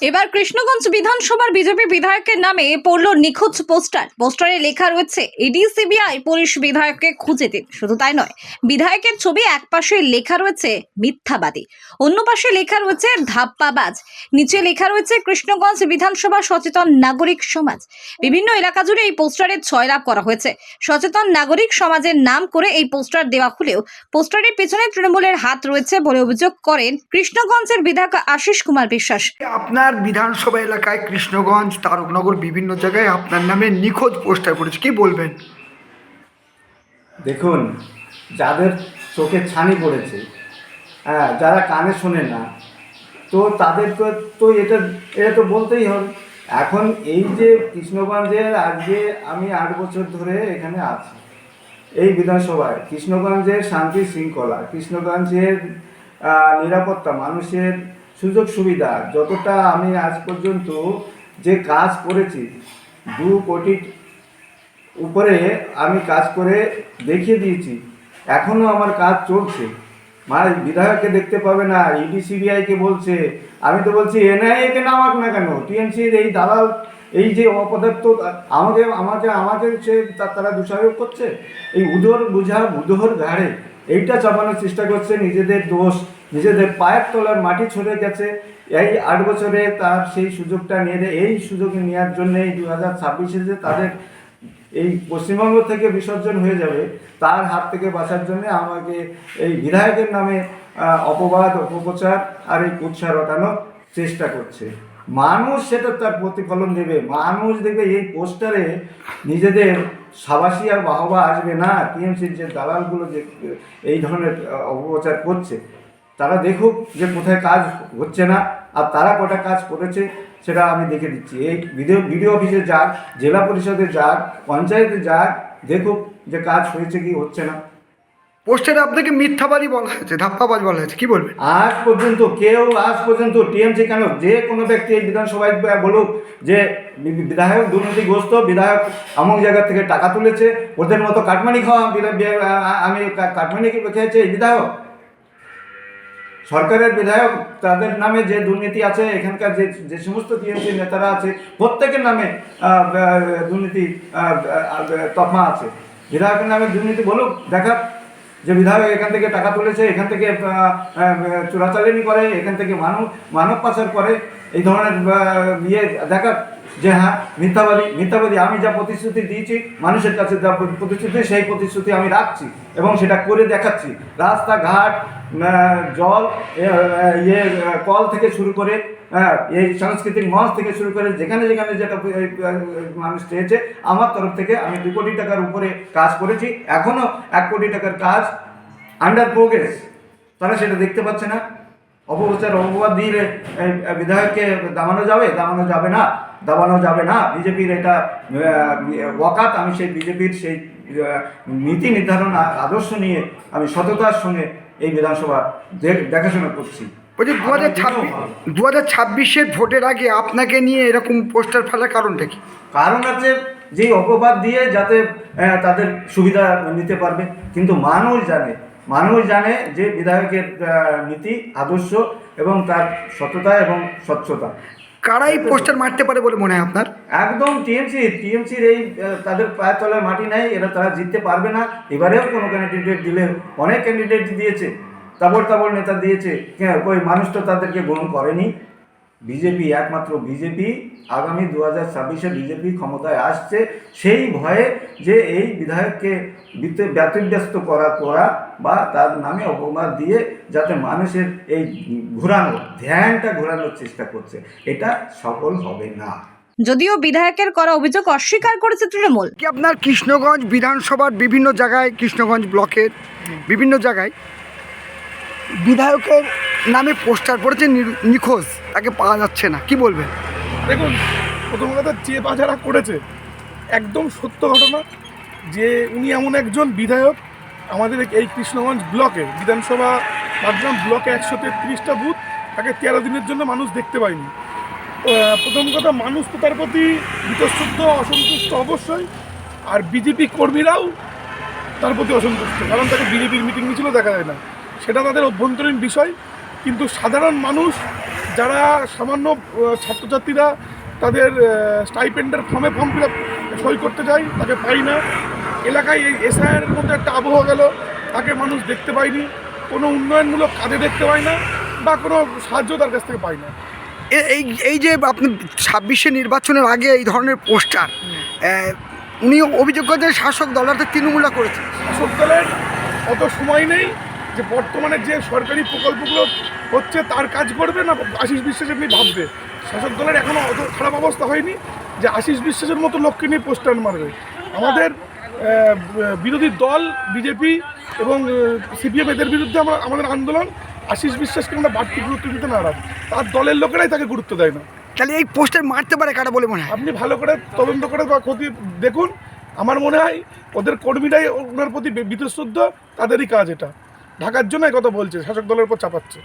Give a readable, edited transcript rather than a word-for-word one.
এবার কৃষ্ণগঞ্জ বিধানসভার বিজেপি বিধায়কের নামে পড়ল নিখোঁজ পোস্টারে লেখা রয়েছে ইডি সিবিআই পুলিশ বিধায়ককে খুঁজে দিন। শুধু তাই নয়, বিধায়কের ছবি এক পাশে লেখা রয়েছে মিথ্যাবাদী, অন্য পাশে লেখা রয়েছে ধাপ্পাবাজ, নিচে লেখা রয়েছে কৃষ্ণগঞ্জ বিধানসভা সচেতন নাগরিক সমাজ। বিভিন্ন এলাকা জুড়ে এই পোস্টারের ছয়লাভ করা হয়েছে। সচেতন নাগরিক সমাজের নাম করে এই পোস্টার দেওয়া হলেও পোস্টারের পেছনে তৃণমূলের হাত রয়েছে বলে অভিযোগ করেন কৃষ্ণগঞ্জের বিধায়ক আশিস কুমার বিশ্বাস। আপনার বিধানসভা এলাকায় কৃষ্ণগঞ্জ, তারকনগর বিভিন্ন জায়গায় আপনার নামে নিখোঁজ পোস্টার পড়েছে, কি বলবেন? দেখুন, যাদের চোখে ছানি পড়েছে, যারা কানে শোনে না, তো তাদের তো এটা তো বলতেই হবে। এখন এই যে কৃষ্ণগঞ্জের আজকে আমি 8 বছর ধরে এখানে আছি এই বিধানসভায়, কৃষ্ণগঞ্জের শান্তি শৃঙ্খলা, কৃষ্ণগঞ্জের নিরাপত্তা, মানুষের সুযোগ সুবিধা, যতটা আমি আজ পর্যন্ত যে কাজ করেছি 2 কোটি উপরে আমি কাজ করে দেখিয়ে দিয়েছি। এখনও আমার কাজ চলছে। বিধায়ককে দেখতে পাবে না, ইডি সিবিআইকে বলছে। আমি তো বলছি এনআইএকে নামাক না কেন, টিএমসির এই দালাল, এই যে অপদার্থ আমাকে সে তারা দোষারোপ করছে। এই বুধোর ঘাড়ে এইটা চাপানোর চেষ্টা করছে। নিজেদের দোষ, নিজেদের পায়ের তলার মাটি ছড়ে গেছে। এই 8 বছরে তার সেই সুযোগটা নিয়ে এই সুযোগ নেওয়ার জন্য এই 2026-এ যে তাদের এই পশ্চিমবঙ্গ থেকে বিসর্জন হয়ে যাবে, তার হাত থেকে বাঁচার জন্য আমাকে এই বিধায়কের নামে অপবাদ, অপপ্রচার আর এই কুৎসা রটানোর চেষ্টা করছে। মানুষ সেটা তার প্রতিফলন দেবে। মানুষ দেখবে এই পোস্টারে নিজেদের সাবাসী আর বাহবা আসবে না। টিএমসির যে দালালগুলো যে এই ধরনের অপপ্রচার করছে, তারা দেখুক যে কোথায় কাজ হচ্ছে না, আর তারা কটা কাজ করেছে সেটা আমি দেখে দিচ্ছি। এই বিডিও অফিসে যাক, জেলা পরিষদে যাক, পঞ্চায়েতে যাক, দেখুক যে কাজ হয়েছে কি হচ্ছে না। পোস্টারে আপনাকে মিথ্যাবাদী বলা হয়েছে, ধাপ্পাবাজ বলা হয়েছে, কি বলবেন? আজ পর্যন্ত টিএমসি কেন, যে কোনো ব্যক্তি এই বিধানসভায় বলুক যে বিধায়ক দুর্নীতিগ্রস্ত, বিধায়ক এমন জায়গা থেকে টাকা তুলেছে, ওদের মতো কাটমানি খাওয়া, আমি কাটমানি খেয়েছে এই বিধায়ক। সরকারের বিধায়ক, তাদের নামে যে দুর্নীতি আছে, এখানকার যে সমস্ত টিএমসি নেতারা আছে, প্রত্যেকের নামে দুর্নীতি তকমা আছে। বিধায়কের নামে দুর্নীতি বলুক, দেখা যে বিধায়ক এখান থেকে টাকা তুলেছে, এখান থেকে চোরাচালানি করে, এখান থেকে মানব পাচার করে, এই ধরনের দেখা যে হ্যাঁ মিথ্যাবাদী। আমি যা প্রতিশ্রুতি দিয়েছি মানুষের কাছে, যা প্রতিশ্রুতি, সেই প্রতিশ্রুতি আমি রাখছি এবং সেটা করে দেখাচ্ছি। রাস্তাঘাট, জল, কল থেকে শুরু করে, এই সাংস্কৃতিক মঞ্চ থেকে শুরু করে যেখানে যেটা মানুষ চেয়েছে, আমার তরফ থেকে আমি 2 কোটি টাকার উপরে কাজ করেছি। এখনও 1 কোটি টাকার কাজ আন্ডার প্রোগ্রেস। তারা সেটা দেখতে পাচ্ছে না। অপবাদ দিলে বিধায়ককে দাবানো যাবে না। বিজেপির এটা ওয়াকাত। আমি সেই বিজেপির সেই নীতি নির্ধারণ আদর্শ নিয়ে আমি সততার সঙ্গে এই বিধানসভা দেখাশোনা করছি। বলছি 2026-এর ভোটের আগে আপনাকে নিয়ে এরকম পোস্টার ফেলার কারণটা কি? কারণ আছে যে অপবাদ দিয়ে যাতে তাদের সুবিধা নিতে পারবে। কিন্তু মানুষ জানে যে বিধায়কের নীতি, আদর্শ এবং তার সততা এবং স্বচ্ছতা। কারা এই পোস্টার মারতে পারে বলে মনে হয় আপনার? একদম টিএমসির এই তাদের পায়ের তলার মাটি নেই, তারা জিততে পারবে না। এবারেও কোনো ক্যান্ডিডেট দিলে, অনেক ক্যান্ডিডেট দিয়েছে, তাবড় নেতা দিয়েছে, ওই মানুষ তো তাদেরকে গ্রহণ করেনি। বিজেপি, একমাত্র বিজেপি, আগামী 2026-এ বিজেপি ক্ষমতায় আসছে, সেই ভয়ে যে এই বিধায়ককে ব্যতিব্যস্ত করা বা তার নামে অপবাদ দিয়ে যাতে মানুষের এই ধ্যানটা ঘোরানোর চেষ্টা করছে, এটা সফল হবে না। যদিও বিধায়কের করা অভিযোগ অস্বীকার করেছে তৃণমূল। কি আপনার কৃষ্ণগঞ্জ বিধানসভার বিভিন্ন জায়গায়, কৃষ্ণগঞ্জ ব্লকের বিভিন্ন জায়গায় বিধায়কের নামে পোস্টার পড়েছে নিখোঁজ, তাকে পাওয়া যাচ্ছে না, কি বলবেন? দেখুন, প্রথম কথা, যে যারা করেছে একদম সত্য ঘটনা যে উনি এমন একজন বিধায়ক, আমাদের এই কৃষ্ণগঞ্জ ব্লকে বিধানসভা বাগগ্রাম ব্লকে 133টা বুথ, তাকে 13 দিনের জন্য মানুষ দেখতে পায়নি। প্রথম কথা, মানুষ তো তার প্রতি বীতশ্রদ্ধ, অসন্তুষ্ট অবশ্যই, আর বিজেপি কর্মীরাও তার প্রতি অসন্তুষ্ট, কারণ তাকে বিজেপির মিটিং মিছিলও দেখা যায় না। সেটা তাদের অভ্যন্তরীণ বিষয়। কিন্তু সাধারণ মানুষ যারা সামান্য ছাত্রছাত্রীরা তাদের স্টাইপেন্ডের ফর্ম ফিল আপ সই করতে যায়, তাকে পাই না। এলাকায় এই এসআইআর মধ্যে একটা আবহাওয়া গেল, তাকে মানুষ দেখতে পায়নি, কোনো উন্নয়নমূলক কাজে দেখতে পায় না, বা কোনো সাহায্য তার কাছ থেকে পায় না। এই এই যে আপনি 26-এ নির্বাচনের আগে এই ধরনের পোস্টার, উনি অভিযোগ করেছেন শাসক দল অর্থাৎ তৃণমূলরা করেছে। শাসক দলের অত সময় নেই যে বর্তমানে যে সরকারি প্রকল্পগুলো হচ্ছে তার কাজ করবে না আশিস বিশ্বাস এমনি ভাববে। শাসক দলের এখনও অত খারাপ অবস্থা হয়নি যে আশিস বিশ্বাসের মতো লোককে নিয়ে পোস্টার মারবে। আমাদের বিরোধী দল বিজেপি এবং সিপিএম এদের বিরুদ্ধে আমাদের আন্দোলন। আশিস বিশ্বাসকে আমরা বাড়তি গুরুত্ব দিতে নারাজ, তার দলের লোকেরাই তাকে গুরুত্ব দেয় না। তাহলে এই পোস্টার মারতে পারে কারা বলে মনে হয়? আপনি ভালো করে তদন্ত করে বা ক্ষতি দেখুন। আমার মনে হয় ওদের কর্মীরাই ওনার প্রতি বীতশ্রদ্ধ, তাদেরই কাজ এটা ঢাকার জন্য এই কথা বলছে, শাসক দলের উপর চাপাচ্ছে।